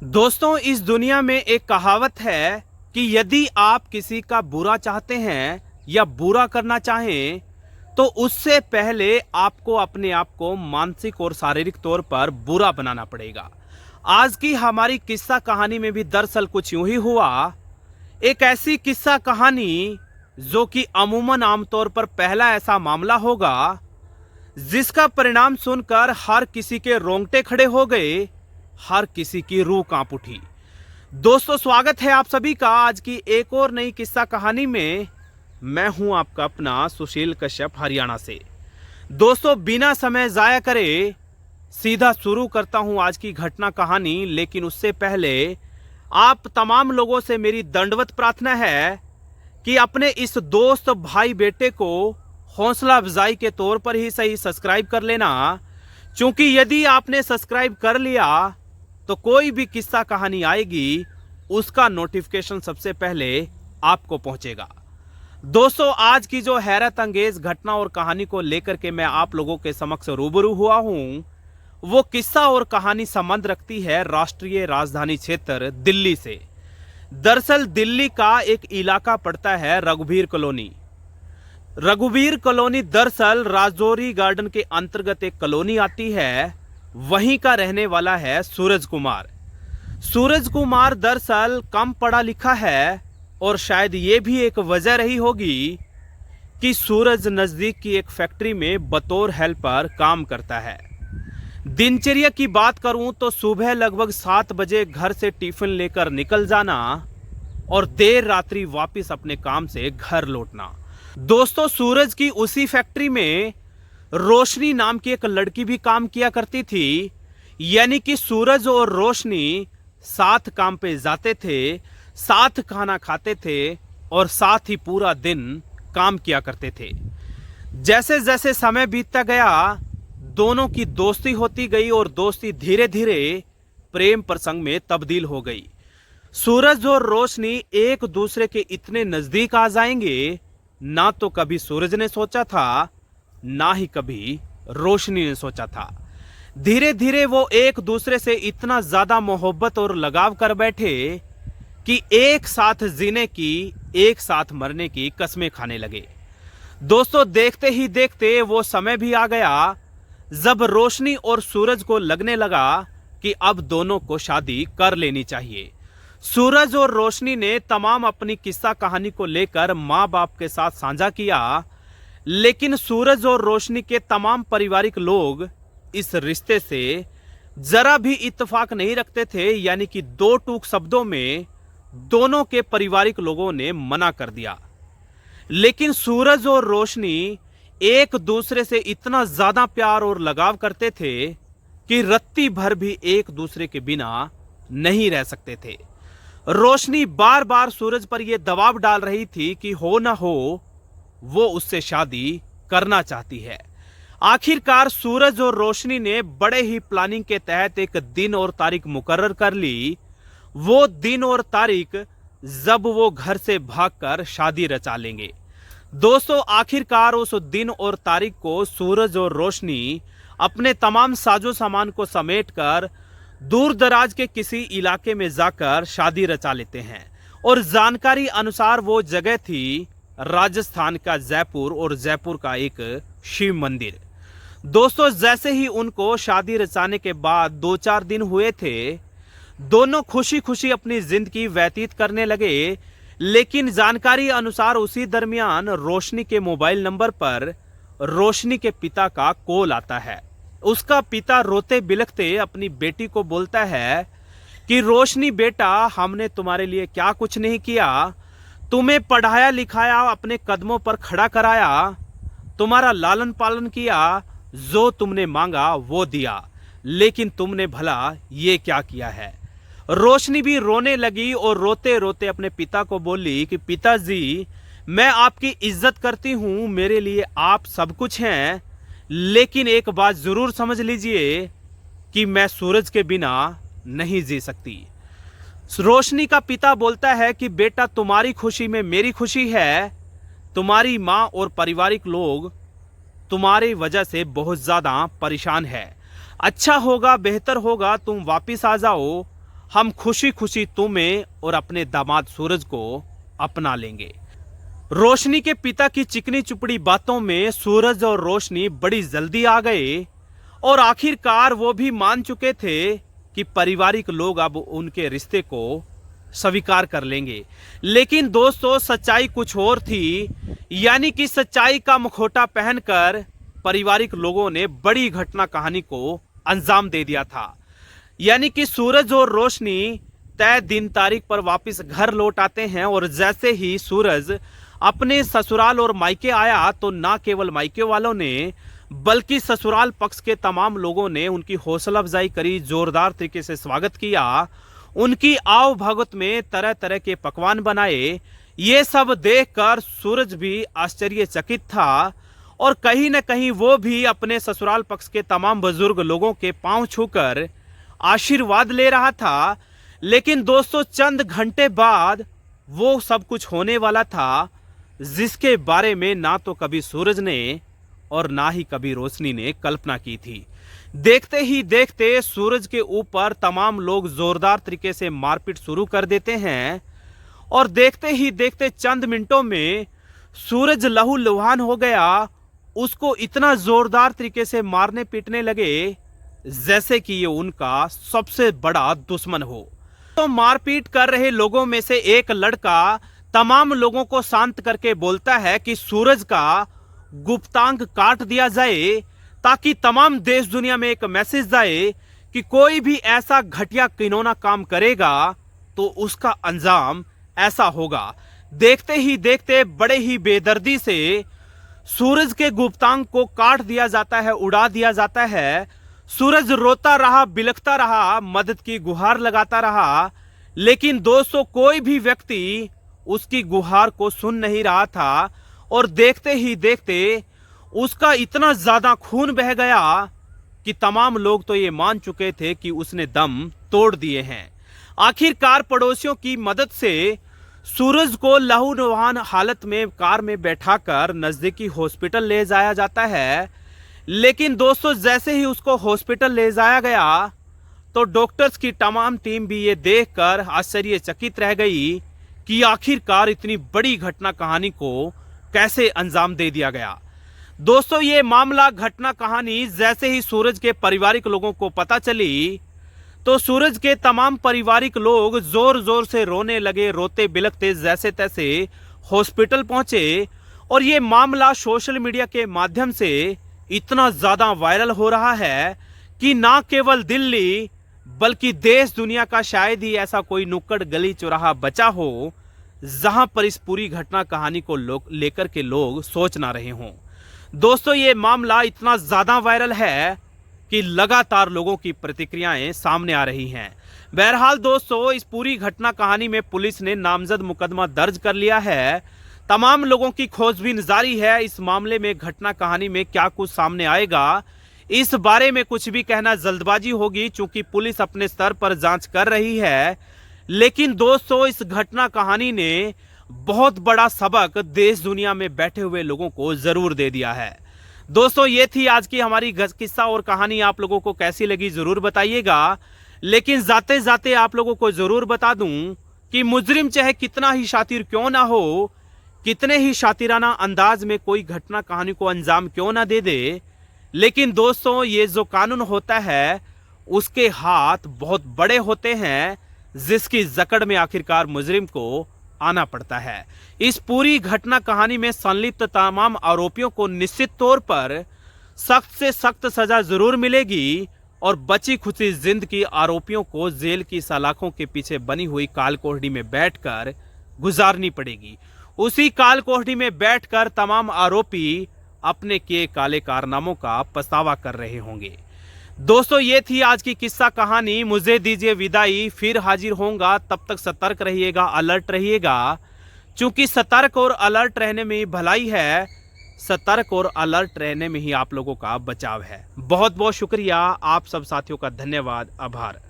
दोस्तों, इस दुनिया में एक कहावत है कि यदि आप किसी का बुरा चाहते हैं या बुरा करना चाहें तो उससे पहले आपको अपने आप को मानसिक और शारीरिक तौर पर बुरा बनाना पड़ेगा। आज की हमारी किस्सा कहानी में भी दरअसल कुछ यूं ही हुआ। एक ऐसी किस्सा कहानी जो कि अमूमन आमतौर पर पहला ऐसा मामला होगा जिसका परिणाम सुनकर हर किसी के रोंगटे खड़े हो गए, हर किसी की रूह कांप उठी। दोस्तों, स्वागत है आप सभी का आज की एक और नई किस्सा कहानी में। मैं हूं आपका अपना सुशील कश्यप, हरियाणा से। दोस्तों, बिना समय जाया करे सीधा शुरू करता हूं आज की घटना कहानी। लेकिन उससे पहले आप तमाम लोगों से मेरी दंडवत प्रार्थना है कि अपने इस दोस्त भाई बेटे को हौसला अफजाई के तौर पर ही सही सब्सक्राइब कर लेना, क्योंकि यदि आपने सब्सक्राइब कर लिया तो कोई भी किस्सा कहानी आएगी उसका नोटिफिकेशन सबसे पहले आपको पहुंचेगा। दोस्तों, आज की जो हैरत अंगेज घटना और कहानी को लेकर के मैं आप लोगों के समक्ष रूबरू हुआ हूं, वो किस्सा और कहानी संबंध रखती है राष्ट्रीय राजधानी क्षेत्र दिल्ली से। दरअसल दिल्ली का एक इलाका पड़ता है रघुवीर कॉलोनी। रघुवीर कॉलोनी दरअसल राजौरी गार्डन के अंतर्गत एक कॉलोनी आती है। वहीं का रहने वाला है सूरज कुमार। सूरज कुमार दरअसल कम पढ़ा लिखा है और शायद ये भी एक वजह रही होगी कि सूरज नजदीक की एक फैक्ट्री में बतौर हेल्पर काम करता है। दिनचर्या की बात करूं तो सुबह लगभग 7 बजे घर से टिफिन लेकर निकल जाना और देर रात्रि वापस अपने काम से घर लौटना। दोस्तों, सूरज की उसी फैक्ट्री में रोशनी नाम की एक लड़की भी काम किया करती थी। यानी कि सूरज और रोशनी साथ काम पे जाते थे, साथ खाना खाते थे और साथ ही पूरा दिन काम किया करते थे। जैसे जैसे समय बीतता गया दोनों की दोस्ती होती गई और दोस्ती धीरे धीरे प्रेम प्रसंग में तब्दील हो गई। सूरज और रोशनी एक दूसरे के इतने नजदीक आ जाएंगे ना तो कभी सूरज ने सोचा था, ना ही कभी रोशनी ने सोचा था। धीरे धीरे वो एक दूसरे से इतना ज्यादा मोहब्बत और लगाव कर बैठे कि एक साथ जीने की, एक साथ मरने की कस्में खाने लगे। दोस्तों, देखते ही देखते वो समय भी आ गया जब रोशनी और सूरज को लगने लगा कि अब दोनों को शादी कर लेनी चाहिए। सूरज और रोशनी ने तमाम अपनी किस्सा कहानी को लेकर माँ बाप के साथ साझा किया, लेकिन सूरज और रोशनी के तमाम पारिवारिक लोग इस रिश्ते से जरा भी इत्तेफाक नहीं रखते थे। यानी कि दो टूक शब्दों में दोनों के पारिवारिक लोगों ने मना कर दिया। लेकिन सूरज और रोशनी एक दूसरे से इतना ज्यादा प्यार और लगाव करते थे कि रत्ती भर भी एक दूसरे के बिना नहीं रह सकते थे। रोशनी बार बार सूरज पर यह दबाव डाल रही थी कि हो ना हो वो उससे शादी करना चाहती है। आखिरकार सूरज और रोशनी ने बड़े ही प्लानिंग के तहत एक दिन और तारीख मुकर्रर कर ली। वो दिन और तारीख जब वो घर से भागकर शादी रचा लेंगे। दोस्तों, आखिरकार उस दिन और तारीख को सूरज और रोशनी अपने तमाम साजो सामान को समेटकर दूर दराज के किसी इलाके में जाकर शादी रचा लेते हैं। और जानकारी अनुसार वो जगह थी राजस्थान का जयपुर और जयपुर का एक शिव मंदिर। दोस्तों, जैसे ही उनको शादी रचाने के बाद 2-4 दिन हुए थे, दोनों खुशी खुशी अपनी जिंदगी व्यतीत करने लगे। लेकिन जानकारी अनुसार उसी दरमियान रोशनी के मोबाइल नंबर पर रोशनी के पिता का कॉल आता है। उसका पिता रोते बिलखते अपनी बेटी को बोलता है कि रोशनी बेटा, हमने तुम्हारे लिए क्या कुछ नहीं किया, तुम्हें पढ़ाया लिखाया, अपने कदमों पर खड़ा कराया, तुम्हारा लालन पालन किया, जो तुमने मांगा वो दिया, लेकिन तुमने भला ये क्या किया है। रोशनी भी रोने लगी और रोते रोते अपने पिता को बोली कि पिताजी, मैं आपकी इज्जत करती हूं, मेरे लिए आप सब कुछ हैं, लेकिन एक बात जरूर समझ लीजिए कि मैं सूरज के बिना नहीं जी सकती। रोशनी का पिता बोलता है कि बेटा, तुम्हारी खुशी में मेरी खुशी है। तुम्हारी माँ और पारिवारिक लोग तुम्हारी वजह से बहुत ज्यादा परेशान है। अच्छा होगा, बेहतर होगा तुम वापिस आ जाओ। हम खुशी खुशी तुम्हें और अपने दामाद सूरज को अपना लेंगे। रोशनी के पिता की चिकनी चुपड़ी बातों में सूरज और रोशनी बड़ी जल्दी आ गए और आखिरकार वो भी मान चुके थे कि पारिवारिक लोग अब उनके रिश्ते को स्वीकार कर लेंगे। लेकिन दोस्तों, सच्चाई कुछ और थी। यानी कि सच्चाई का मुखौटा पहनकर पारिवारिक लोगों ने बड़ी घटना कहानी को अंजाम दे दिया था। यानी कि सूरज और रोशनी तय दिन तारीख पर वापस घर लौट आते हैं और जैसे ही सूरज अपने ससुराल और मायके आया तो ना केवल मायके वालों ने बल्कि ससुराल पक्ष के तमाम लोगों ने उनकी हौसला अफजाई करी, जोरदार तरीके से स्वागत किया। उनकी आव भगत में तरह तरह के पकवान बनाए। ये सब देखकर सूरज भी आश्चर्यचकित था और कहीं न कहीं वो भी अपने ससुराल पक्ष के तमाम बुजुर्ग लोगों के पांव छूकर आशीर्वाद ले रहा था। लेकिन दोस्तों, चंद घंटे बाद वो सब कुछ होने वाला था जिसके बारे में ना तो कभी सूरज ने और ना ही कभी रोशनी ने कल्पना की थी। देखते ही देखते सूरज के ऊपर तमाम लोग जोरदार तरीके से मारपीट शुरू कर देते हैं और देखते ही देखते चंद मिनटों में सूरज लहूलुहान हो गया। उसको इतना जोरदार तरीके से मारने पीटने लगे जैसे कि ये उनका सबसे बड़ा दुश्मन हो। तो मारपीट कर रहे लोगों में से एक लड़का तमाम लोगों को शांत करके बोलता है कि सूरज का गुप्तांग काट दिया जाए ताकि तमाम देश दुनिया में एक मैसेज जाए कि कोई भी ऐसा घटिया किनौना काम करेगा तो उसका अंजाम ऐसा होगा। देखते ही देखते बड़े ही बेदर्दी से सूरज के गुप्तांग को काट दिया जाता है, उड़ा दिया जाता है। सूरज रोता रहा, बिलखता रहा, मदद की गुहार लगाता रहा, लेकिन दोस्तों कोई भी व्यक्ति उसकी गुहार को सुन नहीं रहा था और देखते ही देखते उसका इतना ज्यादा खून बह गया कि तमाम लोग तो ये मान चुके थे कि उसने दम तोड़ दिए हैं। आखिरकार पड़ोसियों की मदद से सूरज को लहूलुहान हालत में कार में बैठाकर नजदीकी हॉस्पिटल ले जाया जाता है। लेकिन दोस्तों, जैसे ही उसको हॉस्पिटल ले जाया गया तो डॉक्टर्स की तमाम टीम भी ये देखकर आश्चर्यचकित रह गई कि आखिरकार इतनी बड़ी घटना कहानी को कैसे अंजाम दे दिया गया। दोस्तों, ये मामला घटना कहानी जैसे ही सूरज के पारिवारिक लोगों को पता चली तो सूरज के तमाम पारिवारिक लोग जोर जोर से रोने लगे, रोते बिलखते जैसे तैसे हॉस्पिटल पहुंचे और ये मामला सोशल मीडिया के माध्यम से इतना ज्यादा वायरल हो रहा है कि ना केवल दिल्ली बल्कि देश दुनिया का शायद ही ऐसा कोई नुक्कड़ गली चौराहा बचा हो जहां पर इस पूरी घटना कहानी को लेकर के लोग सोच ना रहे हों। दोस्तों, ये मामला इतना ज्यादा वायरल है कि लगातार लोगों की प्रतिक्रियाएं सामने आ रही हैं। बहरहाल दोस्तों, इस पूरी घटना कहानी में पुलिस ने नामजद मुकदमा दर्ज कर लिया है। तमाम लोगों की खोजबीन जारी है। इस मामले में घटना कहानी में क्या कुछ सामने आएगा, इस बारे में कुछ भी कहना जल्दबाजी होगी चूंकि पुलिस अपने स्तर पर जांच कर रही है। लेकिन दोस्तों, इस घटना कहानी ने बहुत बड़ा सबक देश दुनिया में बैठे हुए लोगों को जरूर दे दिया है। दोस्तों, ये थी आज की हमारी किस्सा और कहानी। आप लोगों को कैसी लगी जरूर बताइएगा। लेकिन जाते जाते आप लोगों को जरूर बता दूं कि मुजरिम चाहे कितना ही शातिर क्यों ना हो, कितने ही शातिराना अंदाज में कोई घटना कहानी को अंजाम क्यों ना दे दे, लेकिन दोस्तों ये जो कानून होता है उसके हाथ बहुत बड़े होते हैं जिसकी जकड़ में आखिरकार मुजरिम को आना पड़ता है। इस पूरी घटना कहानी में संलिप्त तमाम आरोपियों को निश्चित तौर पर सख्त से सख्त सजा जरूर मिलेगी और बची खुची जिंदगी आरोपियों को जेल की सलाखों के पीछे बनी हुई काल कोठरी में बैठकर गुजारनी पड़ेगी। उसी काल कोठरी में बैठकर तमाम आरोपी अपने किए काले कारनामों का पछतावा कर रहे होंगे। दोस्तों, ये थी आज की किस्सा कहानी। मुझे दीजिए विदाई, फिर हाजिर होऊंगा। तब तक सतर्क रहिएगा, अलर्ट रहिएगा, क्योंकि सतर्क और अलर्ट रहने में ही भलाई है। सतर्क और अलर्ट रहने में ही आप लोगों का बचाव है। बहुत बहुत शुक्रिया, आप सब साथियों का धन्यवाद, आभार।